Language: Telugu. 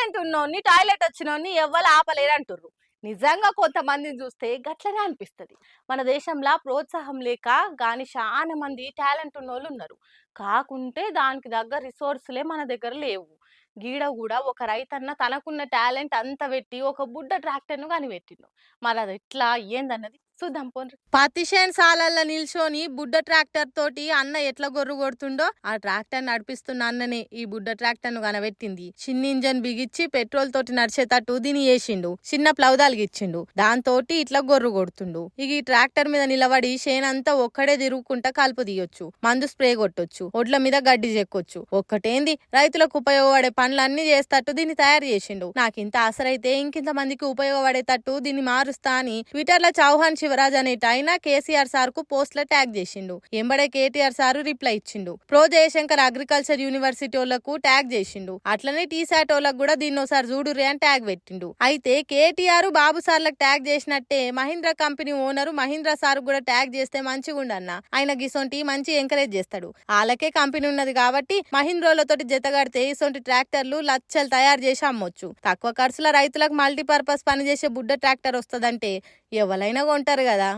టాలెంట్ ఉన్నోన్ని టాయిలెట్ వచ్చినోన్ని ఎవ్వరు ఆపలేరు అంటుర్రు. నిజంగా కొంతమందిని చూస్తే గట్లనే అనిపిస్తది. మన దేశంలో ప్రోత్సాహం లేక గాని చాలా మంది టాలెంట్ ఉన్నోళ్ళు ఉన్నారు. కాకుంటే దానికి తగ్గ రిసోర్స్‌లే మన దగ్గర లేవు. గీడ గూడా ఒక రైతన్న తనకున్న టాలెంట్ అంతా పెట్టి ఒక బుడ్డ ట్రాక్టర్‌ను కనిపెట్టిండు. మరది ఎట్లా ఏందన్నది చూద్దాం పోండ్రి. పత్తి చేను సాలల్లో నిల్చొని బుడ్డ ట్రాక్టర్ తోటి అన్న ఎట్లా గొర్రు కొడుతుండో ఆ ట్రాక్టర్ నడిపిస్తున్న అన్ననే ఈ బుడ్డ ట్రాక్టర్ ను కనబెట్టింది. చిన్న ఇంజన్ బిగిచ్చి పెట్రోల్ తోటి నడిచేటట్టు దీని వేసిండు. చిన్న ప్లౌదాలు ఇచ్చిండు. దాంతోటి ఇట్లా గొర్రు కొడుతుండు. ఇక ఈ ట్రాక్టర్ మీద నిలబడి చేనంతా ఒక్కడే తిరుగుకుంటా కలుపు తీయొచ్చు, మందు స్ప్రే కొట్టొచ్చు, ఒడ్ల మీద గడ్డి చెక్కొచ్చు. ఒక్కటేంది రైతులకు ఉపయోగపడే పనులన్నీ చేస్తట్టు దీన్ని తయారు చేసిండు. నాకింత ఆసరైతే ఇంకింత మందికి ఉపయోగపడేటట్టు దీన్ని మారుస్తా అని ట్విట్టర్ లో చౌహాన్ శివరాజ్ అనేట ఆయన కేసీఆర్ సార్ కు పోస్ట్ లో ట్యాగ్ చేసిండు. ఎంబడే కేటీఆర్ సార్ రిప్లై ఇచ్చిండు. ప్రో జయశంకర్ అగ్రికల్చర్ యూనివర్సిటీ వాళ్ళకు ట్యాగ్ చేసిండు. అట్లనే టీసాట్ వాళ్ళకు కూడా దీన్ని ఒకసారి చూడురే అని ట్యాగ్ పెట్టిండు. అయితే కేటీఆర్ బాబు సార్లకు ట్యాగ్ చేసినట్టే Mahindra company owner Mahindra sir కూడా ట్యాగ్ చేస్తే మంచిగా ఉండన్న. ఆయన గిసొంటి మంచి ఎంకరేజ్ చేస్తాడు. వాళ్ళకే కంపెనీ ఉన్నది కాబట్టి మహీంద్రోలతోటి జతగడితే ఇసొంటి ట్రాక్టర్లు లచ్చలు తయారు చేసి అమ్మొచ్చు. తక్కువ ఖర్చుల రైతులకు మల్టీపర్పస్ పనిచేసే బుడ్డ ట్రాక్టర్ వస్తుందంటే ఎవరైనా కొంటారు కదా.